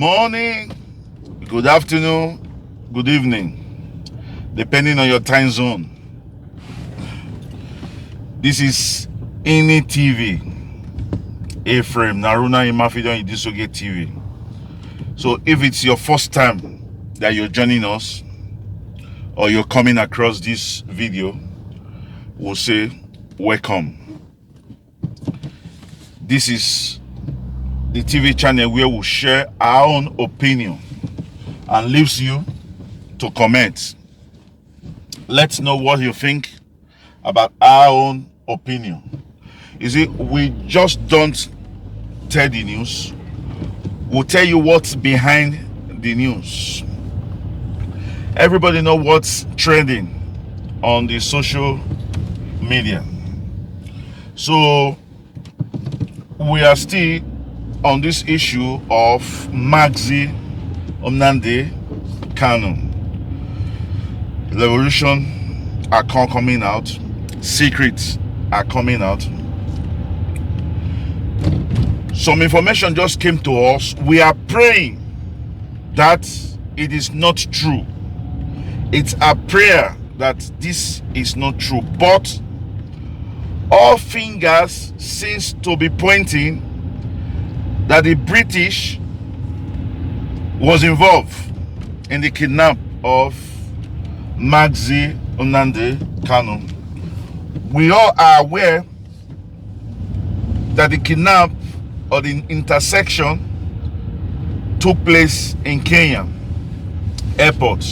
morning, good afternoon, good evening, depending on your time zone. This is Ini TV, Ephraim Naruna Imafido Idisoge TV. So if it's your first time that you're joining us or you're coming across this video, we'll say welcome. This is the TV channel where we share our own opinion and leaves you to comment. Let's know what you think about our own opinion. You see, we just don't tell the news. We'll tell you what's behind the news. Everybody know what's trending on the social media. So we are still on this issue of Nnandi kanu. Revolution are coming out. Secrets are coming out. Some information just came to us. We are praying that it is not true. It's a prayer that this is not true. But all fingers seems to be pointing that the British was involved in the kidnap of Nnandi kanu. We all are aware that the kidnap or the intersection took place in Kenya airport.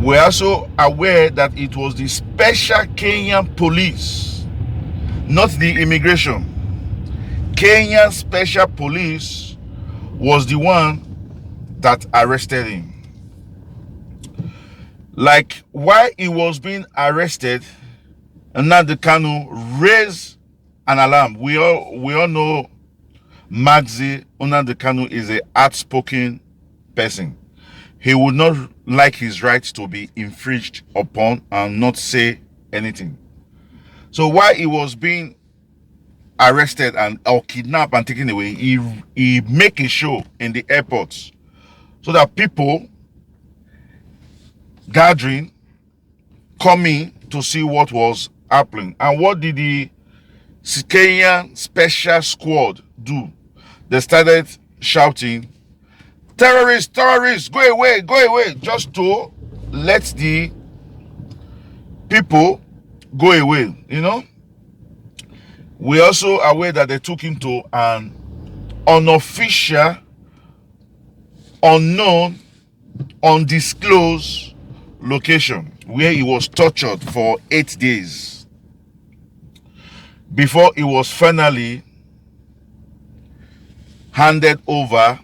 We're also aware that it was the special Kenyan police, not the immigration. Kenyan special police was the one that arrested him. Like, while he was being arrested, Nnandi kanu raised an alarm. We all know Nnandi kanu is an outspoken person. He would not like his rights to be infringed upon and not say anything. So while he was being arrested or kidnapped and taken away, he make a show in the airports so that people gathering coming to see what was happening. And what did the Kenyan special squad do? They started shouting, "Terrorists, terrorists, go away, go away," just to let the people go away, you know. We also aware that they took him to an unofficial, unknown, undisclosed location where he was tortured for 8 days before he was finally handed over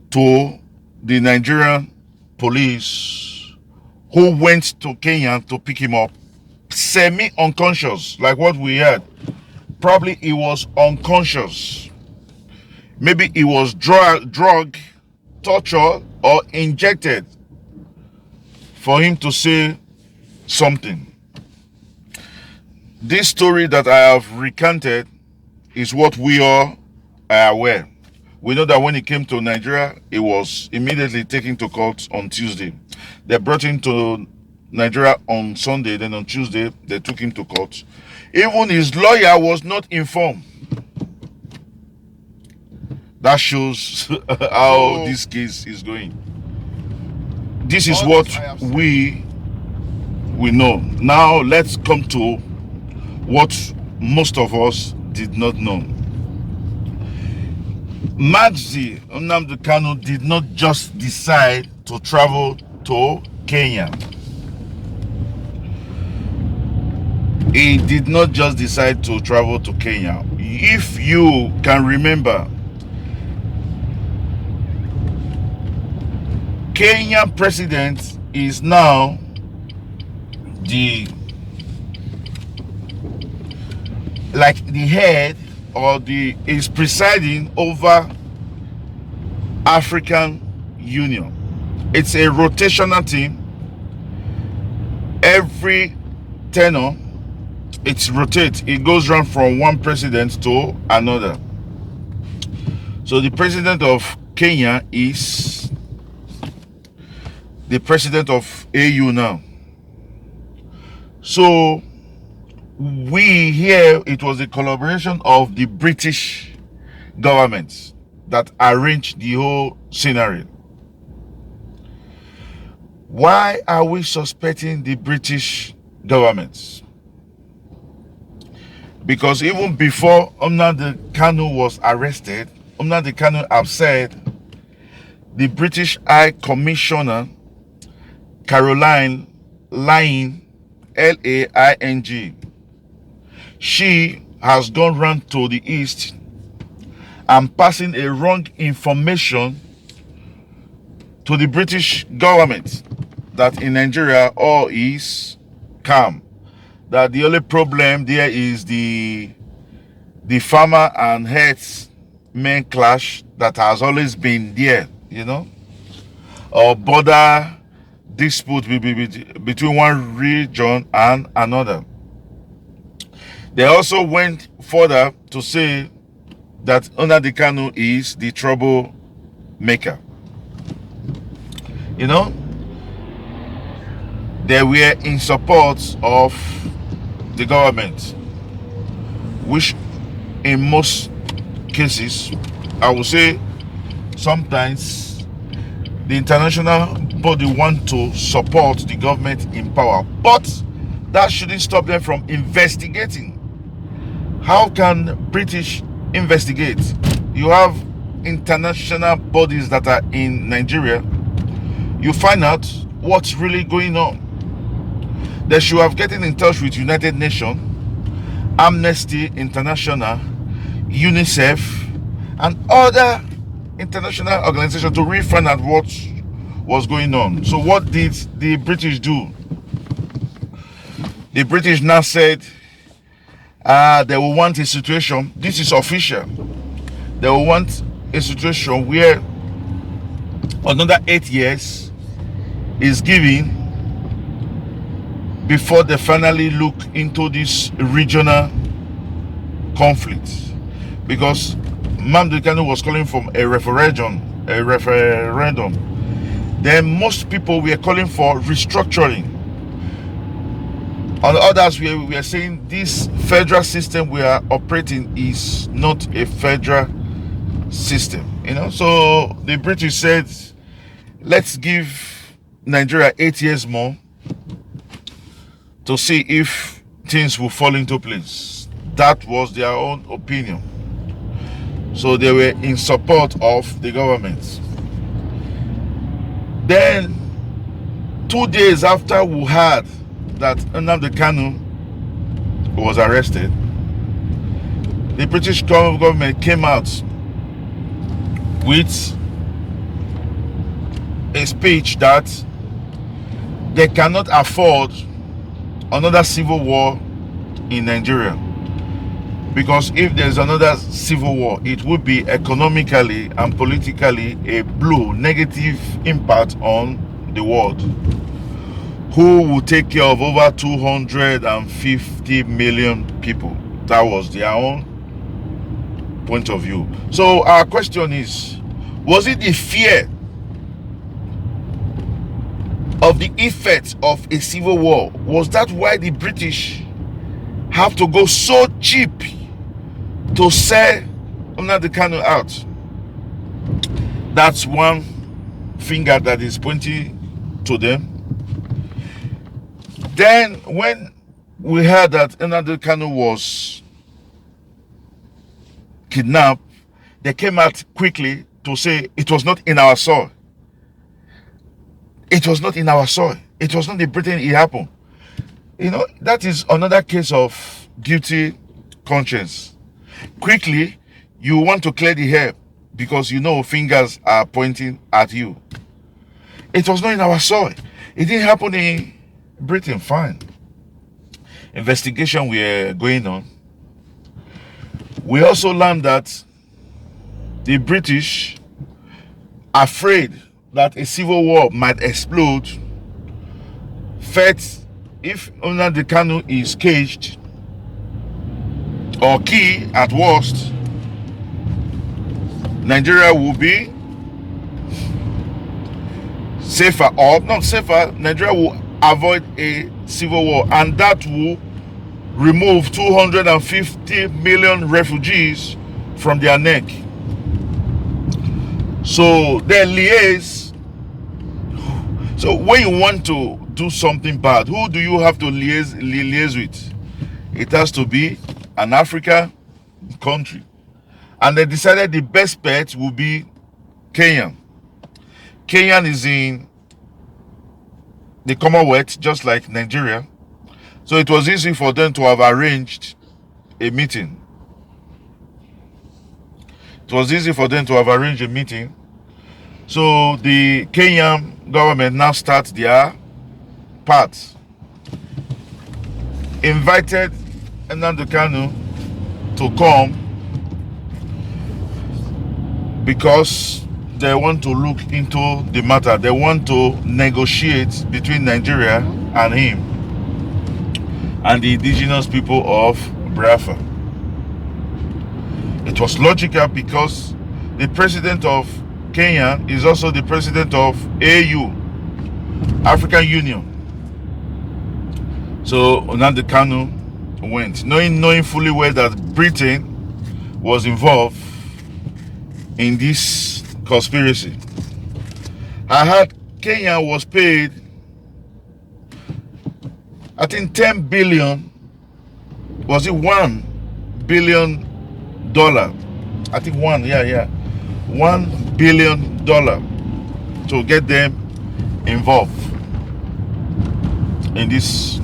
to the Nigerian police, who went to Kenya to pick him up, semi-unconscious, like what we heard. Probably he was unconscious. Maybe he was drug, tortured, or injected for him to say something. This story that I have recanted is what we all are aware. We know that when he came to Nigeria, he was immediately taken to court on Tuesday. They brought him to Nigeria on Sunday, then on Tuesday, they took him to court. Even his lawyer was not informed. That shows how this case is going. This is what we know. Now let's come to what most of us did not know. Nnandi kanu did not just decide to travel to Kenya. He did not just decide to travel to Kenya. If you can remember, Kenyan President is now the head, or is presiding over African Union. It's a rotational team. Every tenure, it rotates. It goes around from one president to another. So the president of Kenya is the president of AU now. So we here, it was a collaboration of the British government that arranged the whole scenario. Why are we suspecting the British government? Because even before Nnandi Kanu was arrested, Nnandi Kanu have said the British High Commissioner Caroline Laing, Laing, she has gone round to the east and passing a wrong information to the British government that in Nigeria all is calm. That the only problem there is the farmer and herdsmen clash that has always been there, you know, or border dispute between one region and another. They also went further to say that Nnandi Kanu is the troublemaker. You know, they were in support of the government, which in most cases, I would say sometimes the international body want to support the government in power, but that shouldn't stop them from investigating. How can British investigate? You have international bodies that are in Nigeria. You find out what's really going on. They should have gotten in touch with United Nations, Amnesty International, UNICEF, and other international organizations to really find out what was going on. So what did the British do? The British now said they will want a situation, this is official, they will want a situation where another 8 years is given before they finally look into this regional conflict. Because Nnandi Kanu was calling for a referendum. Then most people were calling for restructuring. On others, we are saying this federal system we are operating is not a federal system. You know, so the British said, let's give Nigeria 8 years more to see if things will fall into place. That was their own opinion. So they were in support of the government. Then 2 days after we heard that Nnandi Kanu was arrested, the British government came out with a speech that they cannot afford another civil war in Nigeria, because if there's another civil war, it would be economically and politically a blow, negative impact on the world, who will take care of over 250 million people. That was their own point of view. So our question is, was it the fear of the effects of a civil war? Was that why the British have to go so cheap to sell Nnandi Kanu out? That's one finger that is pointing to them. Then when we heard that Nnandi Kanu was kidnapped, they came out quickly to say it was not in our soil. It was not in our soil. It was not in Britain it happened. You know, that is another case of guilty conscience. Quickly, you want to clear the air because you know fingers are pointing at you. It was not in our soil. It didn't happen in Britain. Fine. Investigation were going on. We also learned that the British, afraid that a civil war might explode, felt if Nnandi Kanu is caged or key at worst, Nigeria will be safer, or not safer. Nigeria will avoid a civil war, and that will remove 250 million refugees from their neck. So they liaise. So when you want to do something bad, who do you have to liaise with? It has to be an African country. And they decided the best bet will be Kenya. Kenya is in the Commonwealth, just like Nigeria. So it was easy for them to have arranged a meeting. It was easy for them to have arranged a meeting. So the Kenyan government now starts their part. Invited Nnandi Kanu to come because they want to look into the matter. They want to negotiate between Nigeria and him and the indigenous people of Biafra. It was logical because the president of Kenya is also the president of AU, African Union. So Nnandi Kanu went, knowing fully well that Britain was involved in this conspiracy. I heard Kenya was paid, I think 10 billion, was it $1 billion? I think $1 billion to get them involved in this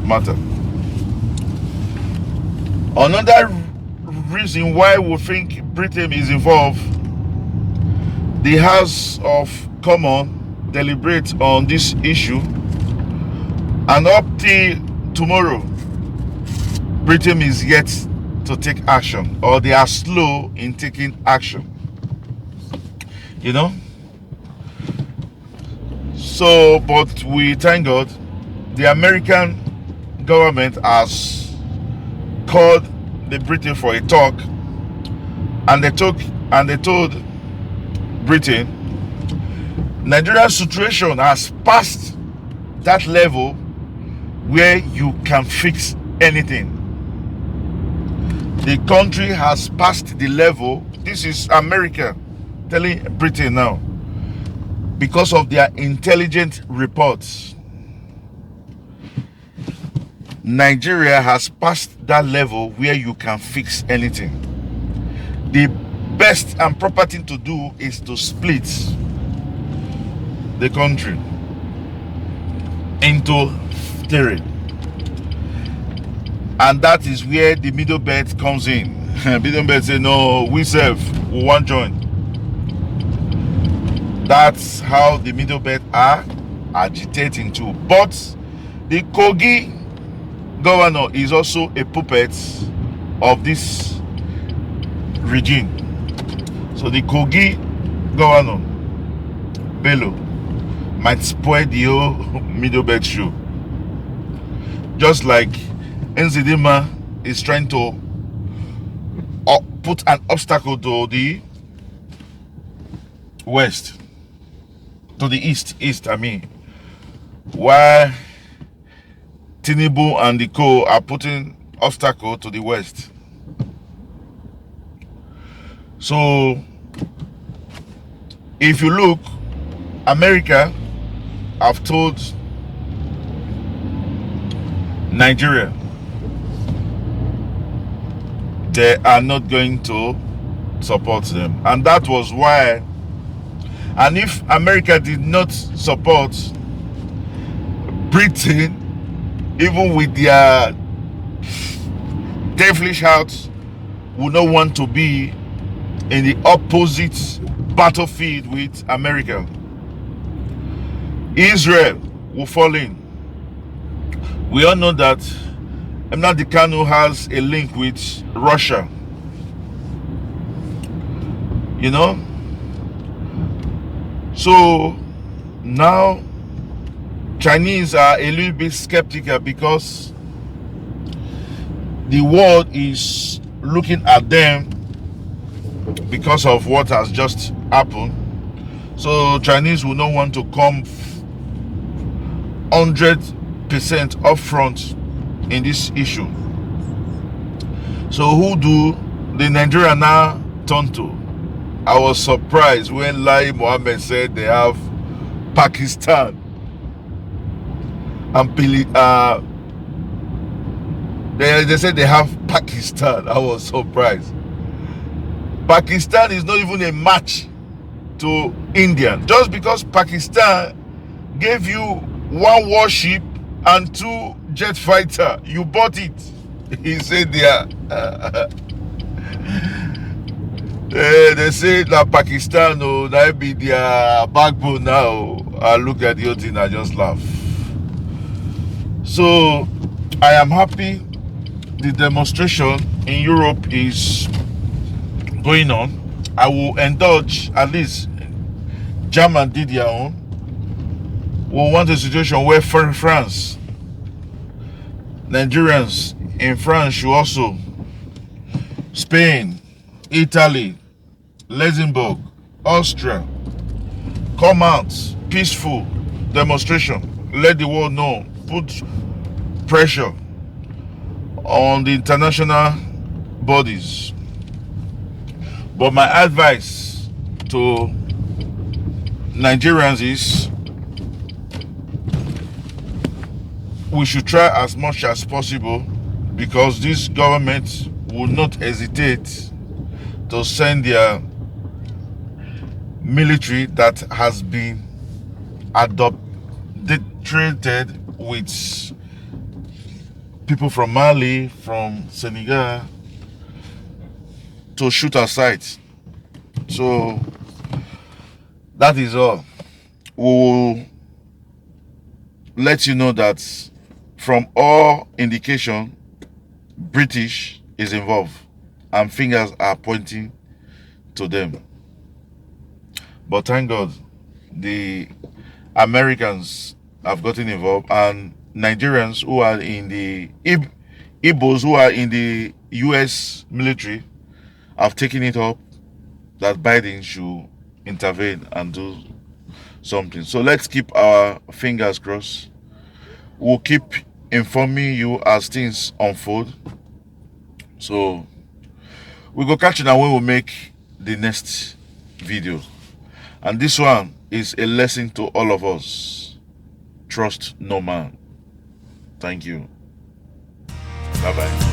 matter. Another reason why we think Britain is involved, the House of Commons deliberates on this issue, and up till tomorrow, Britain is yet to take action, or they are slow in taking action. You know? So, but we thank God, the American government has called the Britain for a talk, and they told Britain, Nigeria's situation has passed that level where you can fix anything. The country has passed the level. This is America telling Britain now, because of their intelligent reports. Nigeria has passed that level where you can fix anything. The best and proper thing to do is to split the country into three, and that is where the middle belt comes in. Middle belt say, no, we want join. That's how the middle belt are agitating too. But the Kogi governor is also a puppet of this regime. So the Kogi governor, Bello, might spoil the whole middle belt show. Just like Nzidima is trying to put an obstacle to the west, to the east, I mean, while Tinubu and the co are putting obstacle to the west. So if you look, America have told Nigeria they are not going to support them, and that was why. And if America did not support Britain, even with their devilish hearts, would not want to be in the opposite battlefield with America. Israel will fall in. We all know that Nnandi Kanu has a link with Russia. You know? So now Chinese are a little bit skeptical because the world is looking at them because of what has just happened. So Chinese will not want to come 100% upfront in this issue. So who do the Nigeria now turn to? I was surprised when Lai Mohammed said they have Pakistan and they said they have Pakistan. I was surprised. Pakistan is not even a match to India. Just because Pakistan gave you 1 warship and 2 jet fighter, you bought it. He said they say that Pakistan, that be their backbone now. I look at the whole thing, I just laugh. So I am happy the demonstration in Europe is going on. I will indulge, at least German did their own. We want a situation where France, Nigerians in France should also, Spain, Italy, Luxembourg, Austria, come out, peaceful demonstration. Let the world know, put pressure on the international bodies. But my advice to Nigerians is we should try as much as possible, because this government will not hesitate to send their military that has been adulterated with people from Mali, from Senegal, to shoot aside. So that is all. We'll let you know that from all indication, British is involved and fingers are pointing to them. But thank God the Americans have gotten involved, and Nigerians who are in the Igbos who are in the US military have taken it up that Biden should intervene and do something. So let's keep our fingers crossed. We'll keep informing you as things unfold. So we go catch you now when we make the next video. And this one is a lesson to all of us. Trust no man. Thank you. Bye-bye.